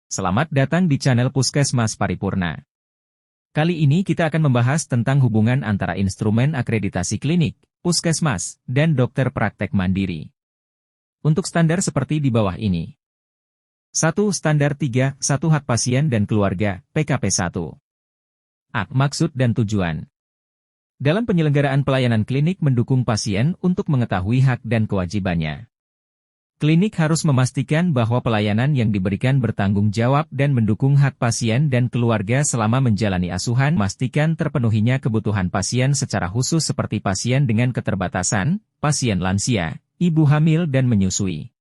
Selamat datang di channel Puskesmas Paripurna. Kali ini kita akan membahas tentang hubungan antara instrumen akreditasi klinik, puskesmas, dan dokter praktek mandiri. Untuk standar seperti di bawah ini. 1. Standar 3, 1 hak pasien dan keluarga, PKP 1. A. Maksud dan tujuan. Dalam penyelenggaraan pelayanan klinik mendukung pasien untuk mengetahui hak dan kewajibannya. Klinik harus memastikan bahwa pelayanan yang diberikan bertanggung jawab dan mendukung hak pasien dan keluarga selama menjalani asuhan, memastikan terpenuhinya kebutuhan pasien secara khusus seperti pasien dengan keterbatasan, pasien lansia, ibu hamil dan menyusui.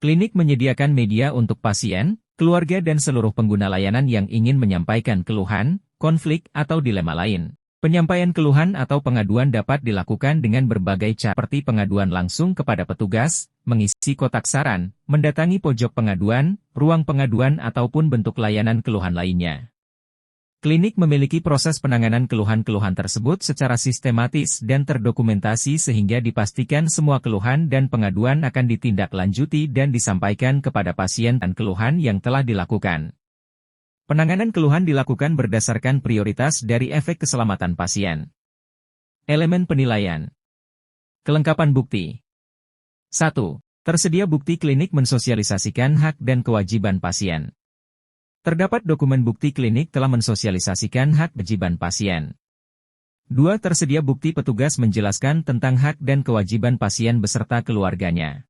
Klinik menyediakan media untuk pasien, keluarga dan seluruh pengguna layanan yang ingin menyampaikan keluhan, konflik atau dilema lain. Penyampaian keluhan atau pengaduan dapat dilakukan dengan berbagai cara seperti pengaduan langsung kepada petugas, mengisi kotak saran, mendatangi pojok pengaduan, ruang pengaduan ataupun bentuk layanan keluhan lainnya. Klinik memiliki proses penanganan keluhan-keluhan tersebut secara sistematis dan terdokumentasi sehingga dipastikan semua keluhan dan pengaduan akan ditindaklanjuti dan disampaikan kepada pasien dan keluhan yang telah dilakukan. Penanganan keluhan dilakukan berdasarkan prioritas dari efek keselamatan pasien. Elemen penilaian. Kelengkapan bukti. 1. Tersedia bukti klinik mensosialisasikan hak dan kewajiban pasien. Terdapat dokumen bukti klinik telah mensosialisasikan hak kewajiban pasien. 2. Tersedia bukti petugas menjelaskan tentang hak dan kewajiban pasien beserta keluarganya.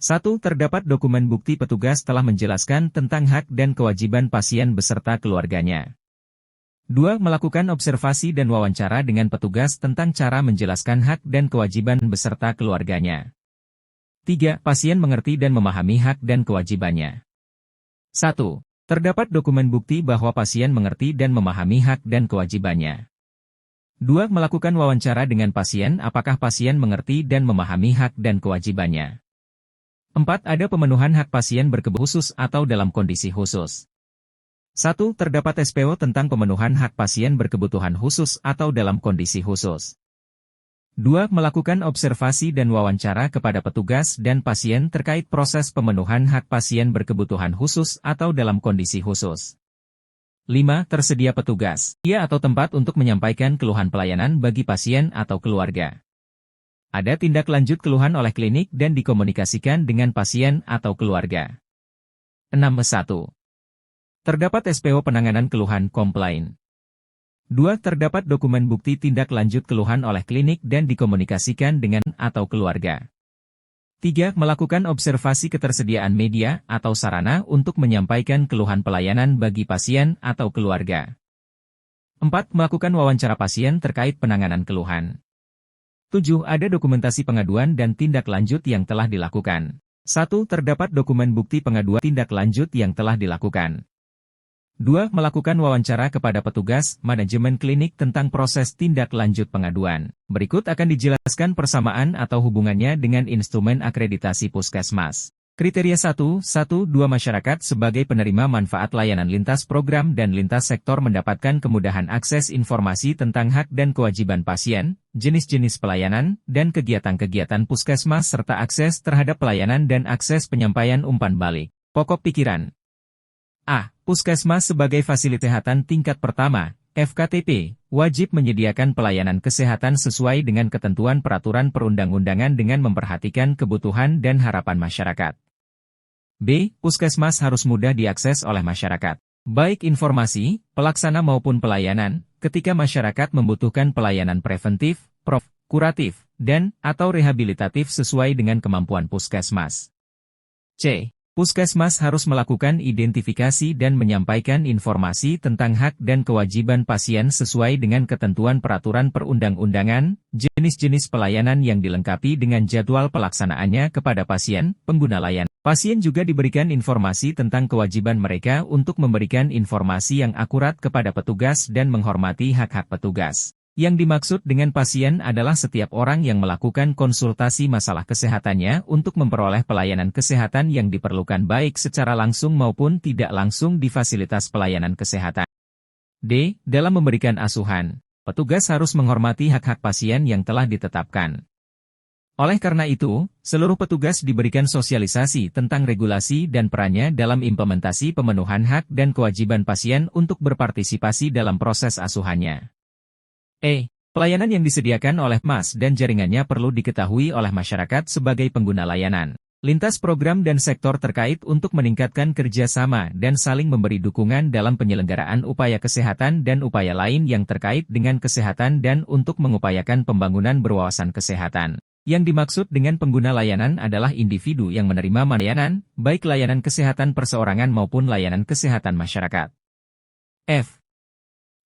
1. Terdapat dokumen bukti petugas telah menjelaskan tentang hak dan kewajiban pasien beserta keluarganya. 2. Melakukan observasi dan wawancara dengan petugas tentang cara menjelaskan hak dan kewajiban beserta keluarganya. 3. Pasien mengerti dan memahami hak dan kewajibannya. 1. Terdapat dokumen bukti bahwa pasien mengerti dan memahami hak dan kewajibannya. 2. Melakukan wawancara dengan pasien apakah pasien mengerti dan memahami hak dan kewajibannya. 4. Ada pemenuhan hak pasien berkebutuhan khusus atau dalam kondisi khusus. 1. Terdapat SPO tentang pemenuhan hak pasien berkebutuhan khusus atau dalam kondisi khusus. 2. Melakukan observasi dan wawancara kepada petugas dan pasien terkait proses pemenuhan hak pasien berkebutuhan khusus atau dalam kondisi khusus. 5. Tersedia petugas, atau tempat untuk menyampaikan keluhan pelayanan bagi pasien atau keluarga. Ada tindak lanjut keluhan oleh klinik dan dikomunikasikan dengan pasien atau keluarga. 6.1. Terdapat SPO penanganan keluhan komplain. 2. Terdapat dokumen bukti tindak lanjut keluhan oleh klinik dan dikomunikasikan dengan atau keluarga. 3. Melakukan observasi ketersediaan media atau sarana untuk menyampaikan keluhan pelayanan bagi pasien atau keluarga. 4. Melakukan wawancara pasien terkait penanganan keluhan. 7. Ada dokumentasi pengaduan dan tindak lanjut yang telah dilakukan. 1. Terdapat dokumen bukti pengaduan tindak lanjut yang telah dilakukan. 2. Melakukan wawancara kepada petugas manajemen klinik tentang proses tindak lanjut pengaduan. Berikut akan dijelaskan persamaan atau hubungannya dengan instrumen akreditasi puskesmas. Kriteria 1.1.2 masyarakat sebagai penerima manfaat layanan lintas program dan lintas sektor mendapatkan kemudahan akses informasi tentang hak dan kewajiban pasien, jenis-jenis pelayanan, dan kegiatan-kegiatan puskesmas serta akses terhadap pelayanan dan akses penyampaian umpan balik. Pokok pikiran. A. Puskesmas sebagai fasilitas kesehatan tingkat pertama, FKTP, wajib menyediakan pelayanan kesehatan sesuai dengan ketentuan peraturan perundang-undangan dengan memperhatikan kebutuhan dan harapan masyarakat. B. Puskesmas harus mudah diakses oleh masyarakat. Baik informasi, pelaksana maupun pelayanan, ketika masyarakat membutuhkan pelayanan preventif, kuratif, dan atau rehabilitatif sesuai dengan kemampuan puskesmas. C. Puskesmas harus melakukan identifikasi dan menyampaikan informasi tentang hak dan kewajiban pasien sesuai dengan ketentuan peraturan perundang-undangan, jenis-jenis pelayanan yang dilengkapi dengan jadwal pelaksanaannya kepada pasien, pengguna layanan. Pasien juga diberikan informasi tentang kewajiban mereka untuk memberikan informasi yang akurat kepada petugas dan menghormati hak-hak petugas. Yang dimaksud dengan pasien adalah setiap orang yang melakukan konsultasi masalah kesehatannya untuk memperoleh pelayanan kesehatan yang diperlukan baik secara langsung maupun tidak langsung di fasilitas pelayanan kesehatan. D. Dalam memberikan asuhan, petugas harus menghormati hak-hak pasien yang telah ditetapkan. Oleh karena itu, seluruh petugas diberikan sosialisasi tentang regulasi dan perannya dalam implementasi pemenuhan hak dan kewajiban pasien untuk berpartisipasi dalam proses asuhannya. Pelayanan yang disediakan oleh MAS dan jaringannya perlu diketahui oleh masyarakat sebagai pengguna layanan. Lintas program dan sektor terkait untuk meningkatkan kerjasama dan saling memberi dukungan dalam penyelenggaraan upaya kesehatan dan upaya lain yang terkait dengan kesehatan dan untuk mengupayakan pembangunan berwawasan kesehatan. Yang dimaksud dengan pengguna layanan adalah individu yang menerima layanan, baik layanan kesehatan perseorangan maupun layanan kesehatan masyarakat.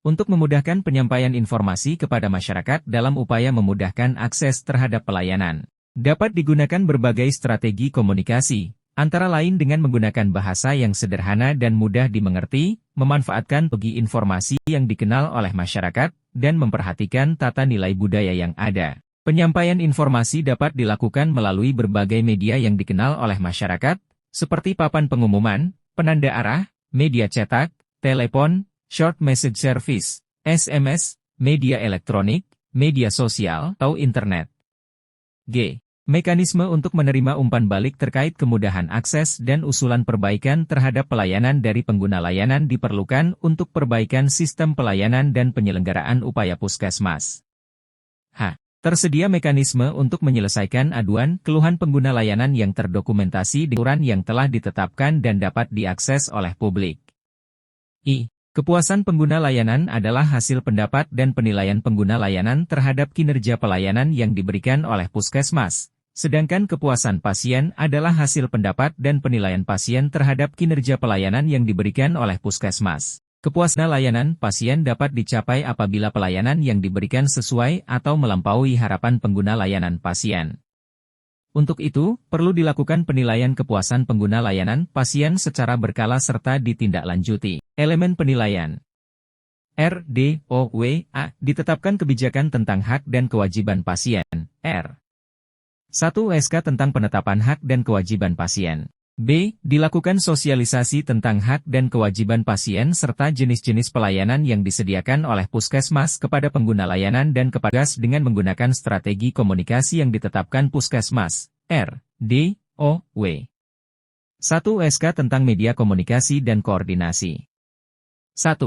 Untuk memudahkan penyampaian informasi kepada masyarakat dalam upaya memudahkan akses terhadap pelayanan, dapat digunakan berbagai strategi komunikasi, antara lain dengan menggunakan bahasa yang sederhana dan mudah dimengerti, memanfaatkan segi informasi yang dikenal oleh masyarakat, dan memperhatikan tata nilai budaya yang ada. Penyampaian informasi dapat dilakukan melalui berbagai media yang dikenal oleh masyarakat, seperti papan pengumuman, penanda arah, media cetak, telepon, short message service, SMS, media elektronik, media sosial, atau internet. Mekanisme untuk menerima umpan balik terkait kemudahan akses dan usulan perbaikan terhadap pelayanan dari pengguna layanan diperlukan untuk perbaikan sistem pelayanan dan penyelenggaraan upaya puskesmas. Tersedia mekanisme untuk menyelesaikan aduan keluhan pengguna layanan yang terdokumentasi di aturan yang telah ditetapkan dan dapat diakses oleh publik. Kepuasan pengguna layanan adalah hasil pendapat dan penilaian pengguna layanan terhadap kinerja pelayanan yang diberikan oleh puskesmas, sedangkan kepuasan pasien adalah hasil pendapat dan penilaian pasien terhadap kinerja pelayanan yang diberikan oleh puskesmas. Kepuasan layanan pasien dapat dicapai apabila pelayanan yang diberikan sesuai atau melampaui harapan pengguna layanan pasien. Untuk itu, perlu dilakukan penilaian kepuasan pengguna layanan pasien secara berkala serta ditindaklanjuti. Elemen penilaian RDOWA ditetapkan kebijakan tentang hak dan kewajiban pasien. 1. SK tentang penetapan hak dan kewajiban pasien. Dilakukan sosialisasi tentang hak dan kewajiban pasien serta jenis-jenis pelayanan yang disediakan oleh puskesmas kepada pengguna layanan dan kepada dengan menggunakan strategi komunikasi yang ditetapkan puskesmas. RDOW. 1. SK tentang media komunikasi dan koordinasi. 1.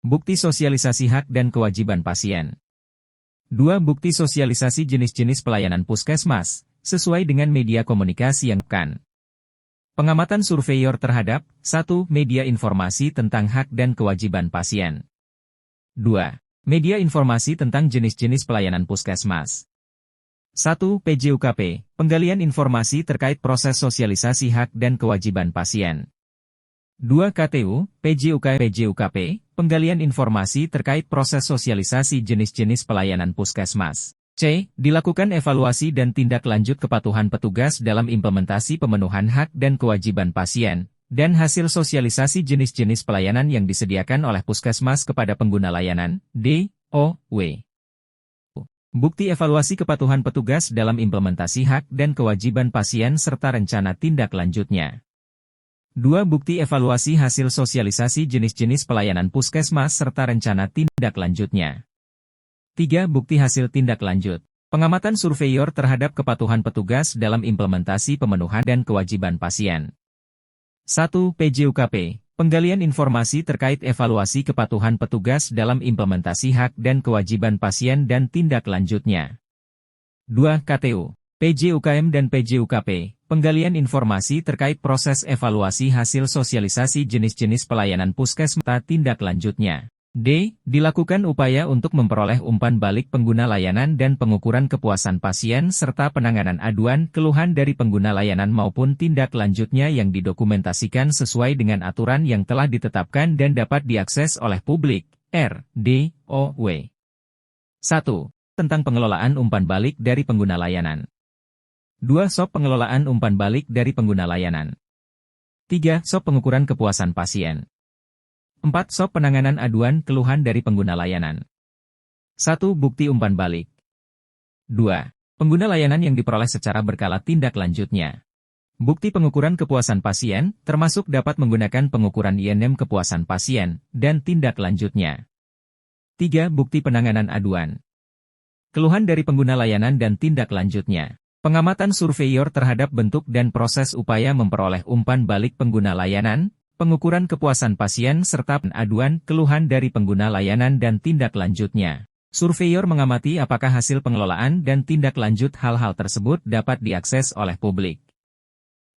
Bukti sosialisasi hak dan kewajiban pasien. 2. Bukti sosialisasi jenis-jenis pelayanan puskesmas, sesuai dengan media komunikasi yang kan. Pengamatan surveyor terhadap 1. Media informasi tentang hak dan kewajiban pasien. 2. Media informasi tentang jenis-jenis pelayanan puskesmas. 1. PJUKP, penggalian informasi terkait proses sosialisasi hak dan kewajiban pasien. 2. KTU, PJUKP, penggalian informasi terkait proses sosialisasi jenis-jenis pelayanan puskesmas. Dilakukan evaluasi dan tindak lanjut kepatuhan petugas dalam implementasi pemenuhan hak dan kewajiban pasien, dan hasil sosialisasi jenis-jenis pelayanan yang disediakan oleh puskesmas kepada pengguna layanan, DOW. Bukti evaluasi kepatuhan petugas dalam implementasi hak dan kewajiban pasien serta rencana tindak lanjutnya. 2. Bukti evaluasi hasil sosialisasi jenis-jenis pelayanan puskesmas serta rencana tindak lanjutnya. 3. Bukti hasil tindak lanjut. Pengamatan surveyor terhadap kepatuhan petugas dalam implementasi pemenuhan dan kewajiban pasien. 1. PJUKP, penggalian informasi terkait evaluasi kepatuhan petugas dalam implementasi hak dan kewajiban pasien dan tindak lanjutnya. 2. KTU, PJUKM dan PJUKP, penggalian informasi terkait proses evaluasi hasil sosialisasi jenis-jenis pelayanan puskesmas tindak lanjutnya. Dilakukan upaya untuk memperoleh umpan balik pengguna layanan dan pengukuran kepuasan pasien serta penanganan aduan keluhan dari pengguna layanan maupun tindak lanjutnya yang didokumentasikan sesuai dengan aturan yang telah ditetapkan dan dapat diakses oleh publik. RDOW. 1. Tentang pengelolaan umpan balik dari pengguna layanan. 2. SOP pengelolaan umpan balik dari pengguna layanan. 3. SOP pengukuran kepuasan pasien. 4. SOP penanganan aduan keluhan dari pengguna layanan. 1. Bukti umpan balik. 2. Pengguna layanan yang diperoleh secara berkala tindak lanjutnya. Bukti pengukuran kepuasan pasien, termasuk dapat menggunakan pengukuran INM kepuasan pasien, dan tindak lanjutnya. 3. Bukti penanganan aduan. Keluhan dari pengguna layanan dan tindak lanjutnya. Pengamatan surveyor terhadap bentuk dan proses upaya memperoleh umpan balik pengguna layanan, pengukuran kepuasan pasien serta aduan keluhan dari pengguna layanan dan tindak lanjutnya. Surveyor mengamati apakah hasil pengelolaan dan tindak lanjut hal-hal tersebut dapat diakses oleh publik.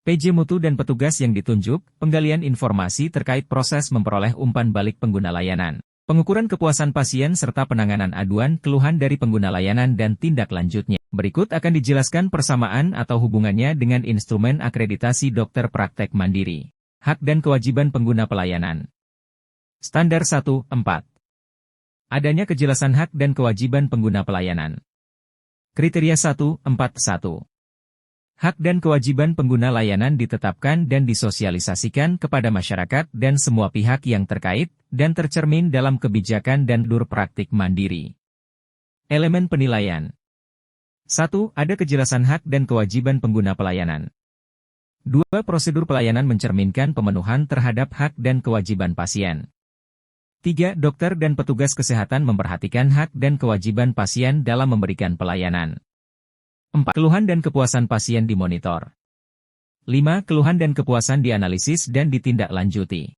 PJ Mutu dan petugas yang ditunjuk, penggalian informasi terkait proses memperoleh umpan balik pengguna layanan, pengukuran kepuasan pasien serta penanganan aduan keluhan dari pengguna layanan dan tindak lanjutnya. Berikut akan dijelaskan persamaan atau hubungannya dengan instrumen akreditasi dokter praktek mandiri. Hak dan kewajiban pengguna pelayanan. Standar 1.4. Adanya kejelasan hak dan kewajiban pengguna pelayanan. Kriteria 1.4.1. Hak dan kewajiban pengguna layanan ditetapkan dan disosialisasikan kepada masyarakat dan semua pihak yang terkait, dan tercermin dalam kebijakan dan dur praktik mandiri. Elemen penilaian. 1. Ada kejelasan hak dan kewajiban pengguna pelayanan. 2. Prosedur pelayanan mencerminkan pemenuhan terhadap hak dan kewajiban pasien. 3. Dokter dan petugas kesehatan memperhatikan hak dan kewajiban pasien dalam memberikan pelayanan. 4. Keluhan dan kepuasan pasien dimonitor. 5. Keluhan dan kepuasan dianalisis dan ditindaklanjuti.